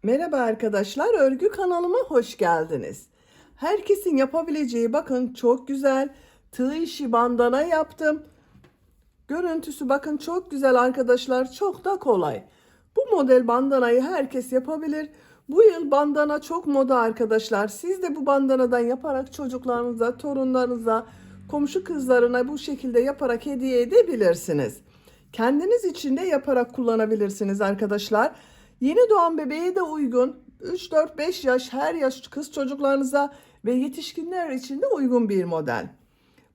Merhaba arkadaşlar, örgü kanalıma hoş geldiniz. Herkesin yapabileceği bakın çok güzel tığ işi bandana yaptım. Görüntüsü bakın çok güzel arkadaşlar, çok da kolay. Bu model bandanayı herkes yapabilir. Bu yıl bandana çok moda arkadaşlar. Siz de bu bandanadan yaparak çocuklarınıza, torunlarınıza, komşu kızlarına bu şekilde yaparak hediye edebilirsiniz. Kendiniz için de yaparak kullanabilirsiniz arkadaşlar. Yeni doğan bebeğe de uygun. 3, 4, 5 yaş, her yaş kız çocuklarınıza ve yetişkinler için de uygun bir model.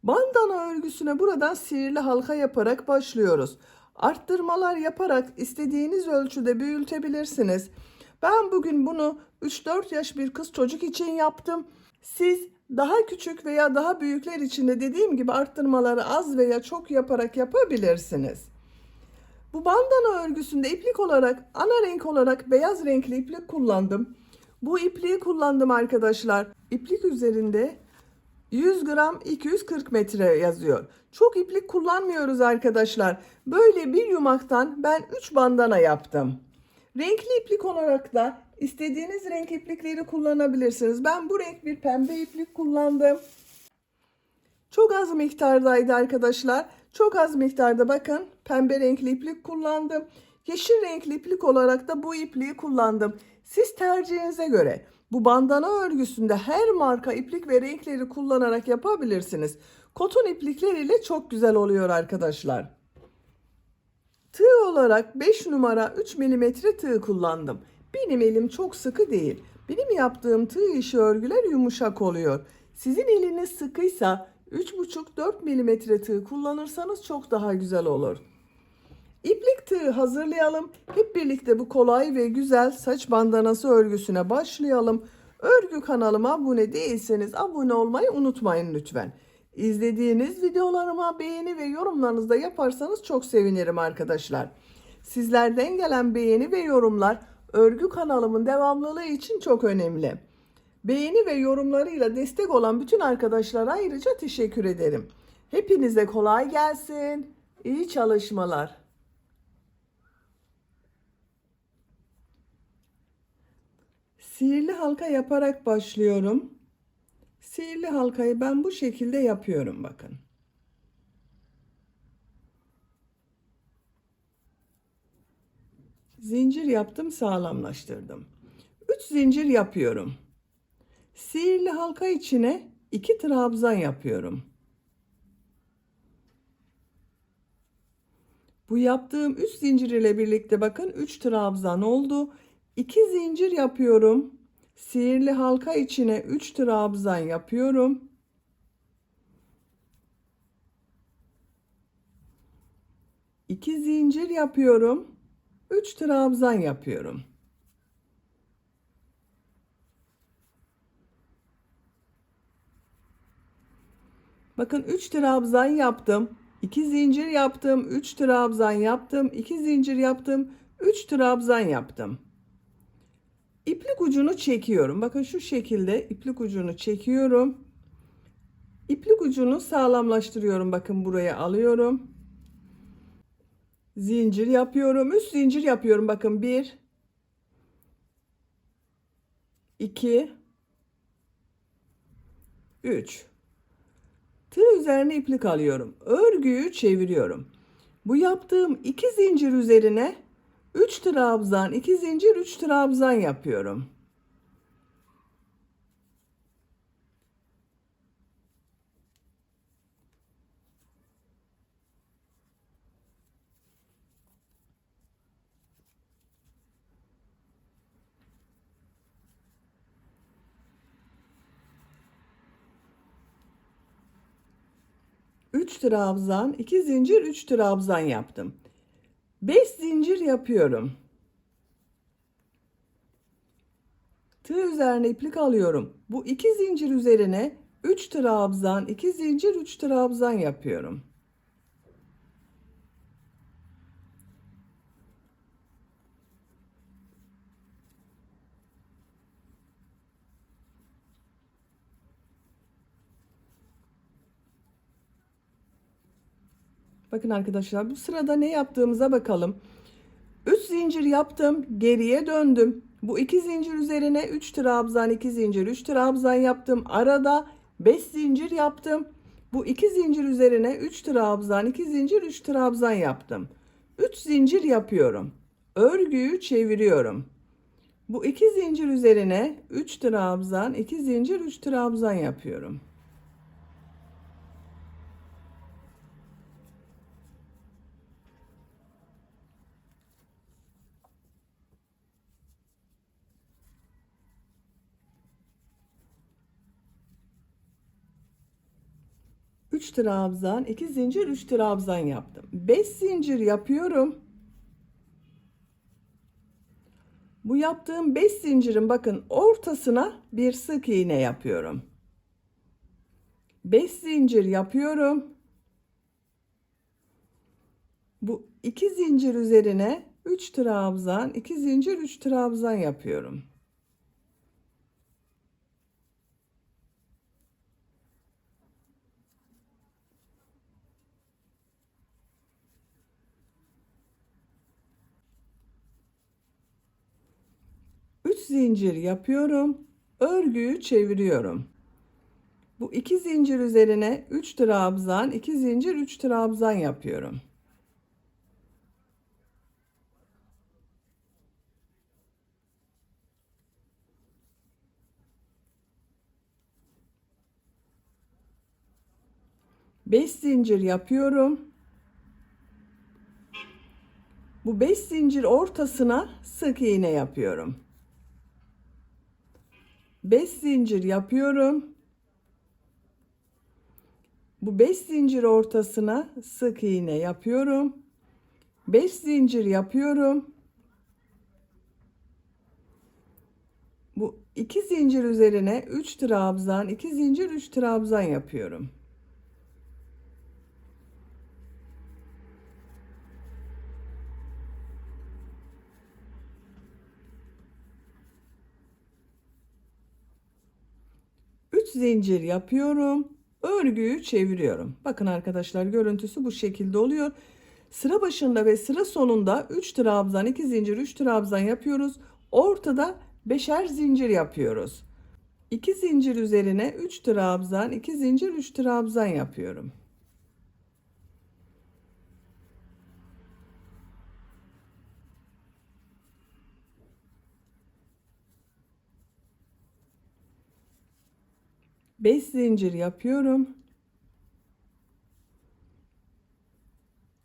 Bandana örgüsüne buradan sihirli halka yaparak başlıyoruz. Arttırmalar yaparak istediğiniz ölçüde büyütebilirsiniz. Ben bugün bunu 3-4 yaş bir kız çocuk için yaptım. Siz daha küçük veya daha büyükler için de dediğim gibi arttırmaları az veya çok yaparak yapabilirsiniz. Bu bandana örgüsünde iplik olarak ana renk olarak beyaz renkli iplik kullandım. Bu ipliği kullandım arkadaşlar. İplik üzerinde 100 gram 240 metre yazıyor. Çok iplik kullanmıyoruz arkadaşlar. Böyle bir yumaktan ben 3 bandana yaptım. Renkli iplik olarak da istediğiniz renk iplikleri kullanabilirsiniz. Ben bu renk bir pembe iplik kullandım. Çok az miktardaydı arkadaşlar. Çok az miktarda bakın pembe renkli iplik kullandım. Yeşil renkli iplik olarak da bu ipliği kullandım. Siz tercihinize göre bu bandana örgüsünde her marka iplik ve renkleri kullanarak yapabilirsiniz. Koton iplikler ile çok güzel oluyor arkadaşlar. Tığ olarak 5 numara 3 milimetre tığ kullandım. Benim elim çok sıkı değil. Benim yaptığım tığ işi örgüler yumuşak oluyor. Sizin eliniz sıkıysa 3,5-4 milimetre tığ kullanırsanız çok daha güzel olur. İplik tığı hazırlayalım. Hep birlikte bu kolay ve güzel saç bandanası örgüsüne başlayalım. Örgü kanalıma abone değilseniz abone olmayı unutmayın lütfen. İzlediğiniz videolarıma beğeni ve yorumlarınızı da yaparsanız çok sevinirim arkadaşlar. Sizlerden gelen beğeni ve yorumlar örgü kanalımın devamlılığı için çok önemli. Beğeni ve yorumlarıyla destek olan bütün arkadaşlara ayrıca teşekkür ederim. Hepinize kolay gelsin. İyi çalışmalar. Sihirli halka yaparak başlıyorum. Sihirli halkayı ben bu şekilde yapıyorum bakın. Zincir yaptım, sağlamlaştırdım. 3 zincir yapıyorum. Sihirli halka içine 2 trabzan yapıyorum. Bu yaptığım 3 zincir ile birlikte bakın 3 trabzan oldu. 2 zincir yapıyorum. Sihirli halka içine 3 trabzan yapıyorum. 2 zincir yapıyorum. 3 trabzan yapıyorum. Bakın 3 trabzan yaptım. 2 zincir yaptım. 3 trabzan yaptım. 2 zincir yaptım. 3 trabzan yaptım. İplik ucunu çekiyorum. Bakın şu şekilde iplik ucunu çekiyorum. İplik ucunu sağlamlaştırıyorum. Bakın buraya alıyorum. Zincir yapıyorum. 3 zincir yapıyorum. Bakın 1 2 3. Tığ üzerine iplik alıyorum. Örgüyü çeviriyorum. Bu yaptığım 2 zincir üzerine 3 trabzan, 2 zincir, 3 trabzan yapıyorum. Üç trabzan, 2 zincir, 3 trabzan yaptım. 5 zincir yapıyorum. Tığ üzerine iplik alıyorum. Bu 2 zincir üzerine 3 trabzan, 2 zincir, 3 trabzan yapıyorum. Bakın arkadaşlar, bu sırada ne yaptığımıza bakalım. 3 zincir yaptım, geriye döndüm. Bu 2 zincir üzerine 3 trabzan, 2 zincir, 3 trabzan yaptım. Arada 5 zincir yaptım. Bu 2 zincir üzerine 3 trabzan, 2 zincir, 3 trabzan yaptım. 3 zincir yapıyorum. Örgüyü çeviriyorum. Bu 2 zincir üzerine 3 trabzan, 2 zincir, 3 trabzan yapıyorum. Üç trabzan, 2 zincir, 3 trabzan yaptım. 5 zincir yapıyorum. Bu yaptığım 5 zincirin bakın ortasına bir sık iğne yapıyorum. 5 zincir yapıyorum. Bu 2 zincir üzerine 3 trabzan, 2 zincir, 3 trabzan yapıyorum. Üç zincir yapıyorum. Örgüyü çeviriyorum. Bu 2 zincir üzerine 3 trabzan, 2 zincir, 3 trabzan yapıyorum. Beş zincir yapıyorum. Bu 5 zincir ortasına sık iğne yapıyorum. 5 zincir yapıyorum. Bu 5 zincir ortasına sık iğne yapıyorum. 5 zincir yapıyorum. Bu 2 zincir üzerine 3 trabzan, 2 zincir, 3 trabzan yapıyorum. Üç zincir yapıyorum. Örgüyü çeviriyorum. Bakın arkadaşlar görüntüsü bu şekilde oluyor. Sıra başında ve sıra sonunda 3 trabzan, 2 zincir, 3 trabzan yapıyoruz. Ortada beşer zincir yapıyoruz. 2 zincir üzerine 3 trabzan, 2 zincir, 3 trabzan yapıyorum. Beş zincir yapıyorum.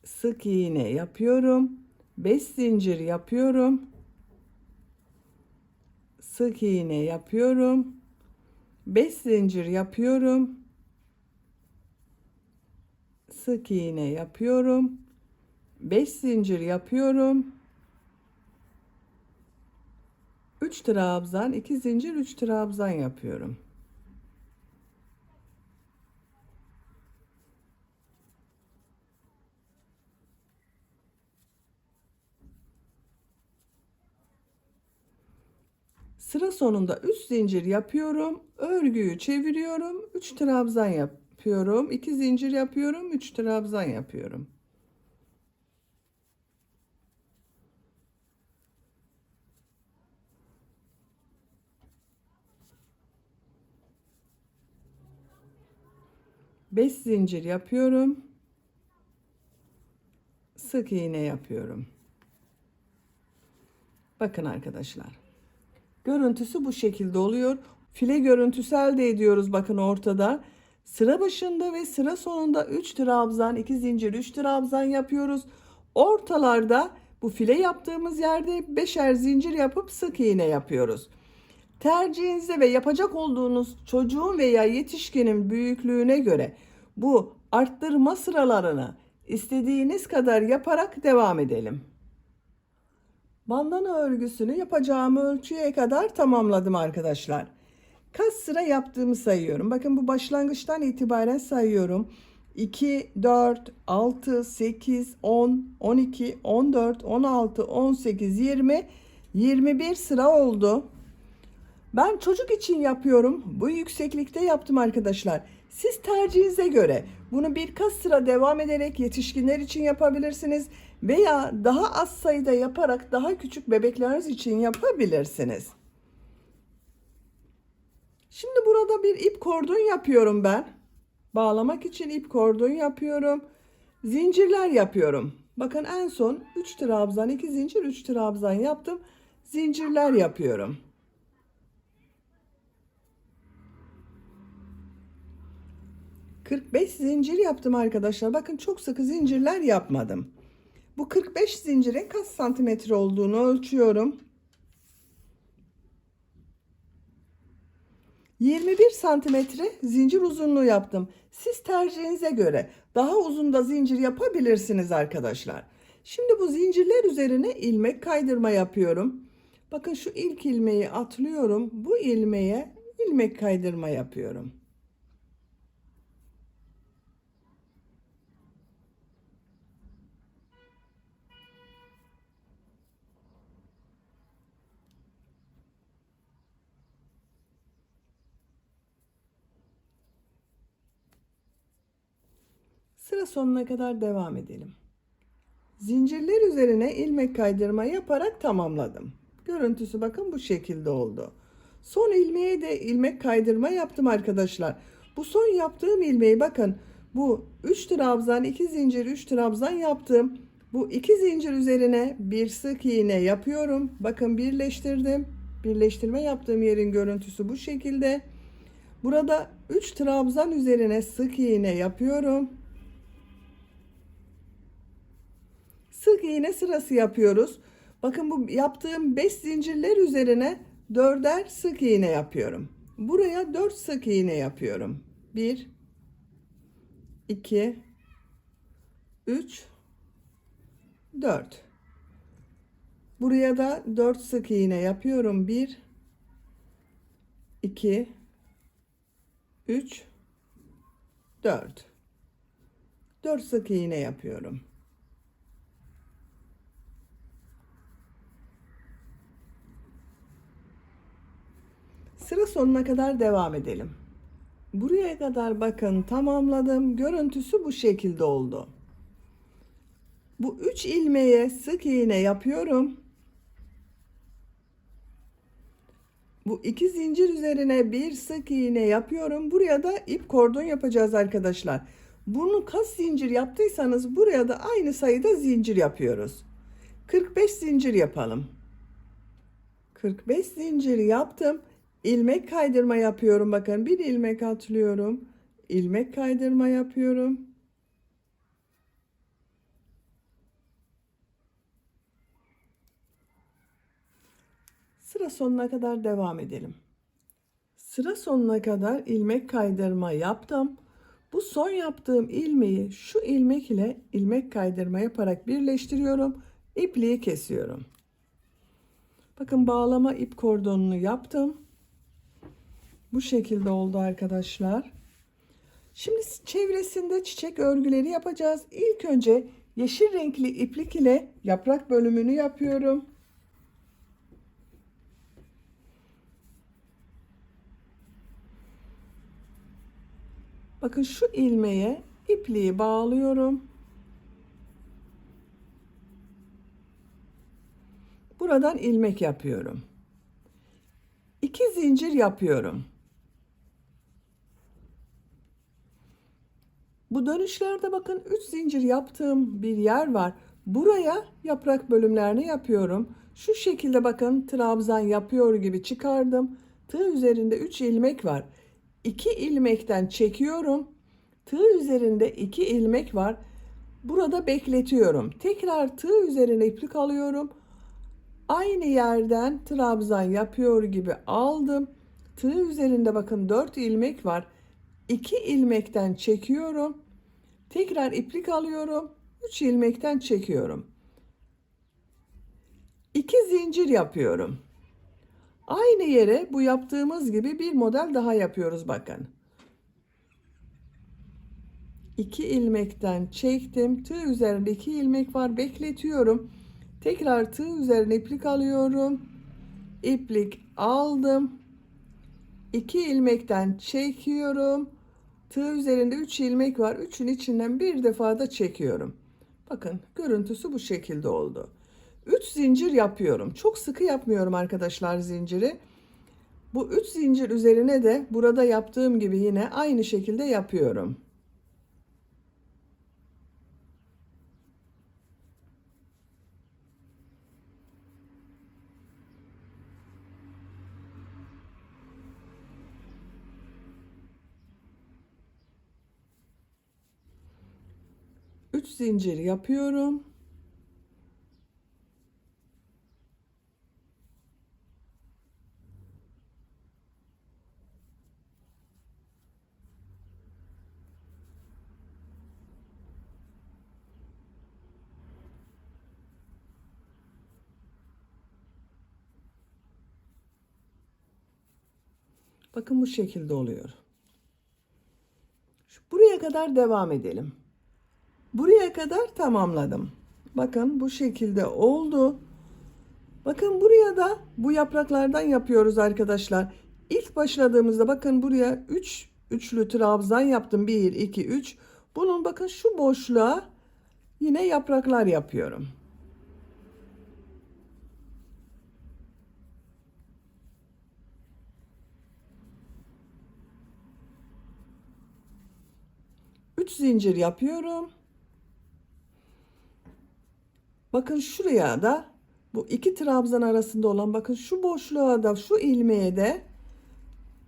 Sık iğne yapıyorum. 5 zincir yapıyorum. Sık iğne yapıyorum. 5 zincir yapıyorum. Sık iğne yapıyorum. 5 zincir yapıyorum. 3 trabzan, 2 zincir, 3 trabzan yapıyorum. Sıra sonunda 3 zincir yapıyorum. Örgüyü çeviriyorum. 3 trabzan yapıyorum. 2 zincir yapıyorum. 3 trabzan yapıyorum. Beş zincir yapıyorum. Sık iğne yapıyorum. Bakın arkadaşlar. Görüntüsü bu şekilde oluyor. File görüntüsü elde ediyoruz bakın ortada. Sıra başında ve sıra sonunda 3 trabzan, 2 zincir, 3 trabzan yapıyoruz. Ortalarda bu file yaptığımız yerde beşer zincir yapıp sık iğne yapıyoruz. Tercihinize ve yapacak olduğunuz çocuğun veya yetişkinin büyüklüğüne göre bu arttırma sıralarını istediğiniz kadar yaparak devam edelim. Bandana örgüsünü yapacağım ölçüye kadar tamamladım arkadaşlar. Kaç sıra yaptığımı sayıyorum. Bakın bu başlangıçtan itibaren sayıyorum. 2, 4, 6, 8, 10, 12, 14, 16, 18, 20, 21 sıra oldu. Ben çocuk için yapıyorum. Bu yükseklikte yaptım arkadaşlar. Siz tercihinize göre bunu birkaç sıra devam ederek yetişkinler için yapabilirsiniz. Veya daha az sayıda yaparak daha küçük bebekleriniz için yapabilirsiniz. Şimdi burada bir ip kordon yapıyorum ben. Bağlamak için ip kordon yapıyorum. Zincirler yapıyorum. Bakın en son 3 trabzan, 2 zincir, 3 trabzan yaptım. Zincirler yapıyorum. ...45 zincir yaptım arkadaşlar. Bakın çok sıkı zincirler yapmadım. Bu 45 zincirin kaç santimetre olduğunu ölçüyorum. 21 santimetre zincir uzunluğu yaptım. Siz tercihinize göre daha uzun da zincir yapabilirsiniz arkadaşlar. Şimdi bu zincirler üzerine ilmek kaydırma yapıyorum. Bakın şu ilk ilmeği atlıyorum. Bu ilmeğe ilmek kaydırma yapıyorum. Sıra sonuna kadar devam edelim. Zincirler üzerine ilmek kaydırma yaparak tamamladım. Görüntüsü bakın bu şekilde oldu. Son ilmeğe de ilmek kaydırma yaptım arkadaşlar. Bu son yaptığım ilmeği bakın bu 3 trabzan 2 zincir 3 trabzan yaptım. Bu 2 zincir üzerine bir sık iğne yapıyorum. Bakın birleştirdim. Birleştirme yaptığım yerin görüntüsü bu şekilde. Burada 3 trabzan üzerine sık iğne yapıyorum. Sık iğne sırası yapıyoruz. Bakın bu yaptığım 5 zincirler üzerine 4'er sık iğne yapıyorum. Buraya 4 sık iğne yapıyorum. 1 2 3 4. Buraya da 4 sık iğne yapıyorum. 1 2 3 4. 4 sık iğne yapıyorum. Sıra sonuna kadar devam edelim. Buraya kadar bakın tamamladım. Görüntüsü bu şekilde oldu. Bu 3 ilmeğe sık iğne yapıyorum. Bu 2 zincir üzerine bir sık iğne yapıyorum. Buraya da ip kordon yapacağız arkadaşlar. Bunu kaç zincir yaptıysanız buraya da aynı sayıda zincir yapıyoruz. 45 zincir yapalım. 45 zincir yaptım. İlmek kaydırma yapıyorum. Bakın bir ilmek atlıyorum. İlmek kaydırma yapıyorum. Sıra sonuna kadar devam edelim. Sıra sonuna kadar ilmek kaydırma yaptım. Bu son yaptığım ilmeği şu ilmek ile ilmek kaydırma yaparak birleştiriyorum. İpliği kesiyorum. Bakın bağlama ip kordonunu yaptım. Bu şekilde oldu arkadaşlar. Şimdi çevresinde çiçek örgüleri yapacağız. İlk önce yeşil renkli iplik ile yaprak bölümünü yapıyorum. Bakın şu ilmeğe ipliği bağlıyorum. Buradan ilmek yapıyorum. 2 zincir yapıyorum. Bu dönüşlerde bakın 3 zincir yaptığım bir yer var. Buraya yaprak bölümlerini yapıyorum. Şu şekilde bakın trabzan yapıyor gibi çıkardım. Tığ üzerinde 3 ilmek var. 2 ilmekten çekiyorum. Tığ üzerinde 2 ilmek var. Burada bekletiyorum. Tekrar tığ üzerine iplik alıyorum. Aynı yerden trabzan yapıyor gibi aldım. Tığ üzerinde bakın 4 ilmek var. 2 ilmekten çekiyorum. Tekrar iplik alıyorum. 3 ilmekten çekiyorum. 2 zincir yapıyorum. Aynı yere bu yaptığımız gibi bir model daha yapıyoruz bakın. 2 ilmekten çektim. Tığ üzerinde 2 ilmek var. Bekletiyorum. Tekrar tığ üzerine iplik alıyorum. İplik aldım. 2 ilmekten çekiyorum. Tığ üzerinde 3 ilmek var. 3'ün içinden bir defa da çekiyorum. Bakın görüntüsü bu şekilde oldu. 3 zincir yapıyorum. Çok sıkı yapmıyorum arkadaşlar zinciri. Bu 3 zincir üzerine de burada yaptığım gibi yine aynı şekilde yapıyorum. Üç zincir yapıyorum. Bakın bu şekilde oluyor. Buraya kadar devam edelim. Buraya kadar tamamladım. Bakın bu şekilde oldu. Bakın buraya da bu yapraklardan yapıyoruz arkadaşlar. İlk başladığımızda bakın buraya 3 üçlü trabzan yaptım. 1 2 3. Bunun bakın şu boşluğa yine yapraklar yapıyorum. Üç zincir yapıyorum. Bakın şuraya da bu iki trabzan arasında olan bakın şu boşluğa da şu ilmeğe de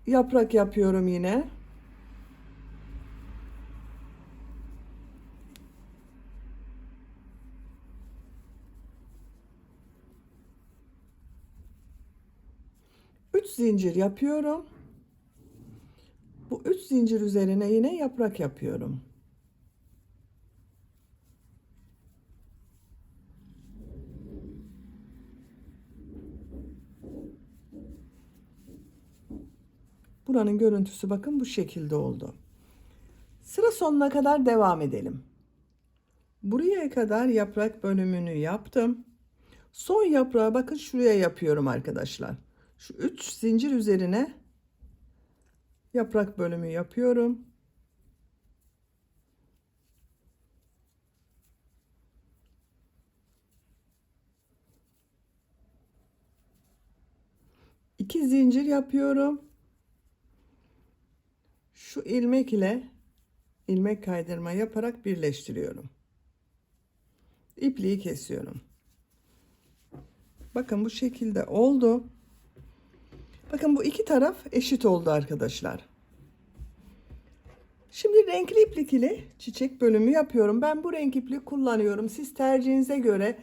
yaprak yapıyorum yine. Üç zincir yapıyorum. Bu üç zincir üzerine yine yaprak yapıyorum. Buranın görüntüsü bakın bu şekilde oldu. Sıra sonuna kadar devam edelim. Buraya kadar yaprak bölümünü yaptım. Son yaprağı bakın şuraya yapıyorum arkadaşlar. Şu 3 zincir üzerine yaprak bölümü yapıyorum. İki zincir yapıyorum. Şu ilmek ile ilmek kaydırma yaparak birleştiriyorum. İpliği kesiyorum. Bakın bu şekilde oldu. Bakın bu iki taraf eşit oldu arkadaşlar. Şimdi renkli iplik ile çiçek bölümü yapıyorum. Ben bu renk iplik kullanıyorum. Siz tercihinize göre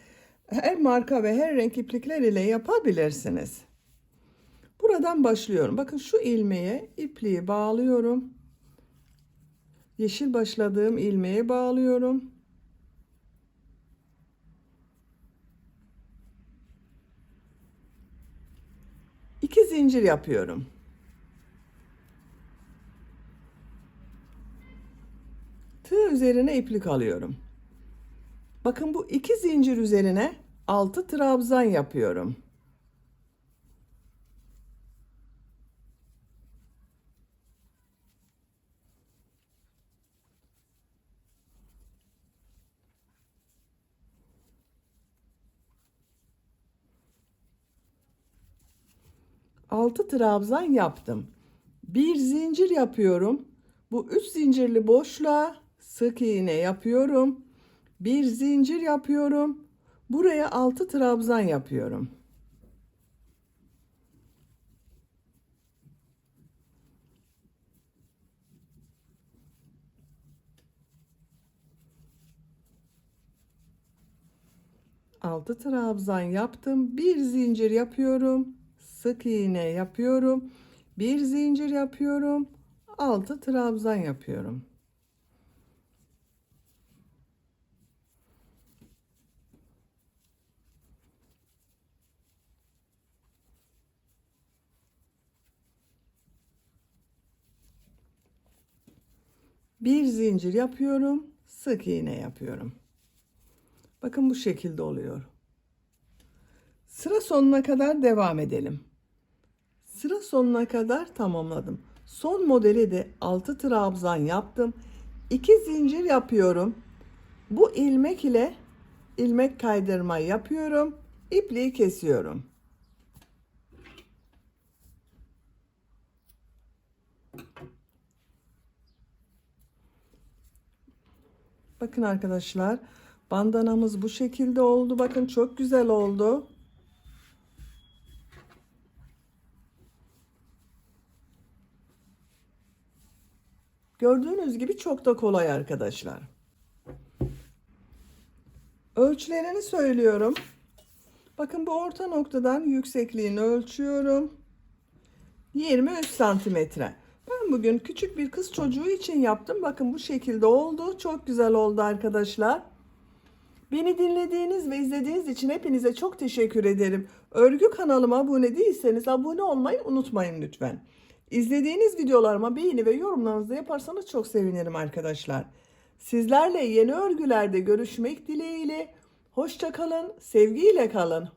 her marka ve her renk iplikler ile yapabilirsiniz. Buradan başlıyorum. Bakın şu ilmeğe ipliği bağlıyorum. Yeşil başladığım ilmeğe bağlıyorum. İki zincir yapıyorum. Tığ üzerine iplik alıyorum. Bakın bu iki zincir üzerine 6 trabzan yapıyorum. Altı trabzan yaptım. Bir zincir yapıyorum. Bu üç zincirli boşluğa sık iğne yapıyorum. Bir zincir yapıyorum. Buraya 6 trabzan yapıyorum. Altı trabzan yaptım. Bir zincir yapıyorum. Sık iğne yapıyorum. Bir zincir yapıyorum. 6 trabzan yapıyorum. Bir zincir yapıyorum. Sık iğne yapıyorum. Bakın bu şekilde oluyor. Sıra sonuna kadar devam edelim. Sıra sonuna kadar tamamladım. Son modeli de 6 trabzan yaptım. 2 zincir yapıyorum. Bu ilmek ile ilmek kaydırma yapıyorum. İpliği kesiyorum. Bakın arkadaşlar, bandanamız bu şekilde oldu. Bakın çok güzel oldu. Gördüğünüz gibi çok da kolay arkadaşlar. Ölçülerini söylüyorum. Bakın bu orta noktadan yüksekliğini ölçüyorum. 23 santimetre. Ben bugün küçük bir kız çocuğu için yaptım. Bakın bu şekilde oldu. Çok güzel oldu arkadaşlar. Beni dinlediğiniz ve izlediğiniz için hepinize çok teşekkür ederim. Örgü kanalıma abone değilseniz abone olmayı unutmayın lütfen. İzlediğiniz videolarıma beğeni ve yorumlarınızı da yaparsanız çok sevinirim arkadaşlar. Sizlerle yeni örgülerde görüşmek dileğiyle. Hoşça kalın, sevgiyle kalın.